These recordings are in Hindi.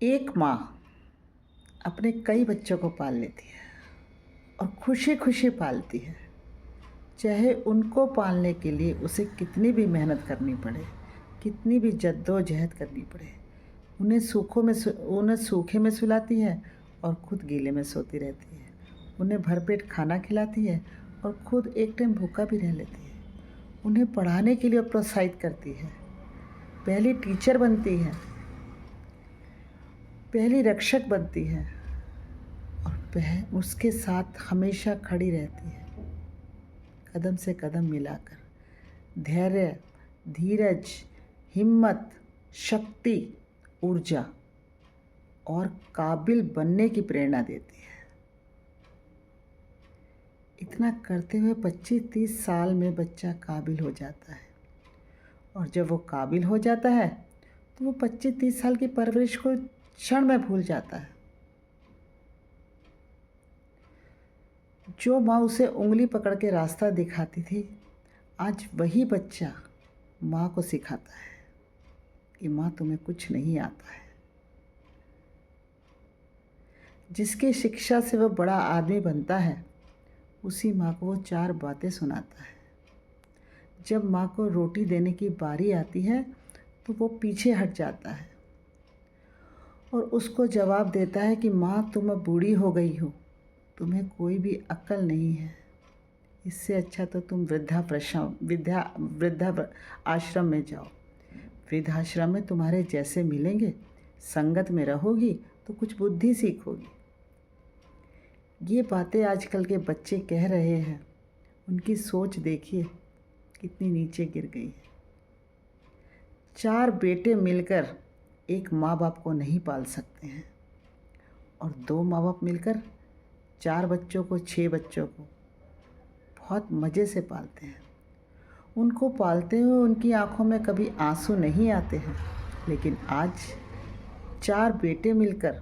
एक माँ अपने कई बच्चों को पाल लेती है और खुशी खुशी पालती है, चाहे उनको पालने के लिए उसे कितनी भी मेहनत करनी पड़े, कितनी भी जद्दोजहद करनी पड़े। उन्हें सूखे में सुलाती है और खुद गीले में सोती रहती है। उन्हें भरपेट खाना खिलाती है और खुद एक टाइम भूखा भी रह लेती है। उन्हें पढ़ाने के लिए प्रोत्साहित करती है, पहली टीचर बनती है, पहली रक्षक बनती है और वह उसके साथ हमेशा खड़ी रहती है, कदम से कदम मिलाकर। धैर्य, धीरज, हिम्मत, शक्ति, ऊर्जा और काबिल बनने की प्रेरणा देती है। इतना करते हुए 25-30 साल में बच्चा काबिल हो जाता है और जब वो काबिल हो जाता है तो वो 25-30 साल की परवरिश को क्षण में भूल जाता है। जो माँ उसे उंगली पकड़ के रास्ता दिखाती थी, आज वही बच्चा माँ को सिखाता है कि माँ तुम्हें कुछ नहीं आता है। जिसकी शिक्षा से वह बड़ा आदमी बनता है, उसी माँ को वो 4 बातें सुनाता है। जब माँ को रोटी देने की बारी आती है तो वो पीछे हट जाता है और उसको जवाब देता है कि माँ तुम अब बूढ़ी हो गई हो, तुम्हें कोई भी अक्ल नहीं है। इससे अच्छा तो तुम वृद्धा आश्रम में जाओ। वृद्धाश्रम में तुम्हारे जैसे मिलेंगे, संगत में रहोगी तो कुछ बुद्धि सीखोगी। ये बातें आजकल के बच्चे कह रहे हैं, उनकी सोच देखिए कितनी नीचे गिर गई है। 4 बेटे मिलकर एक माँ बाप को नहीं पाल सकते हैं और 2 माँ बाप मिलकर 4 बच्चों को, 6 बच्चों को बहुत मज़े से पालते हैं। उनको पालते हुए उनकी आंखों में कभी आंसू नहीं आते हैं, लेकिन आज 4 बेटे मिलकर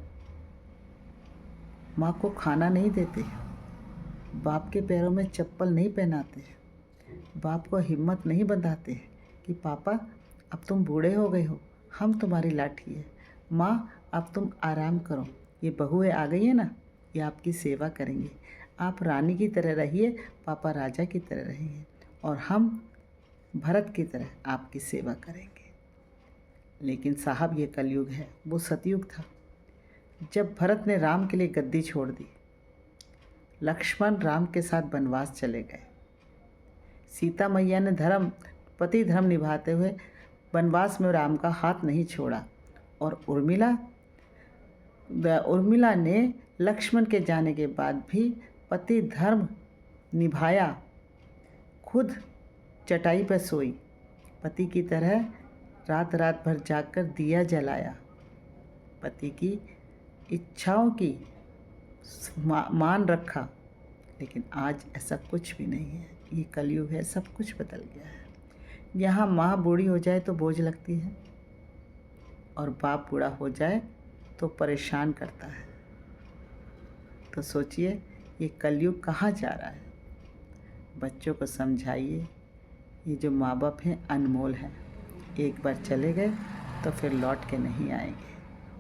माँ को खाना नहीं देते, बाप के पैरों में चप्पल नहीं पहनाते, बाप को हिम्मत नहीं बंधाते कि पापा अब तुम बूढ़े हो गए हो, हम तुम्हारी लाठी है, माँ अब तुम आराम करो, ये बहुएं आ गई है ना, ये आपकी सेवा करेंगे, आप रानी की तरह रहिए, पापा राजा की तरह रहिए और हम भरत की तरह आपकी सेवा करेंगे। लेकिन साहब ये कलयुग है, वो सतयुग था जब भरत ने राम के लिए गद्दी छोड़ दी। लक्ष्मण राम के साथ वनवास चले गए। सीता मैया ने पति धर्म निभाते हुए वनवास में राम का हाथ नहीं छोड़ा और उर्मिला ने लक्ष्मण के जाने के बाद भी पति धर्म निभाया, खुद चटाई पर सोई, पति की तरह रात रात भर जागकर दिया जलाया, पति की इच्छाओं की मान रखा। लेकिन आज ऐसा कुछ भी नहीं है, ये कलयुग है, सब कुछ बदल गया है। यहाँ माँ बूढ़ी हो जाए तो बोझ लगती है और बाप बूढ़ा हो जाए तो परेशान करता है। तो सोचिए ये कलयुग कहाँ जा रहा है। बच्चों को समझाइए, ये जो माँ बाप हैं अनमोल हैं, एक बार चले गए तो फिर लौट के नहीं आएंगे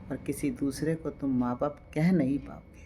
और किसी दूसरे को तुम माँ बाप कह नहीं पाओगे।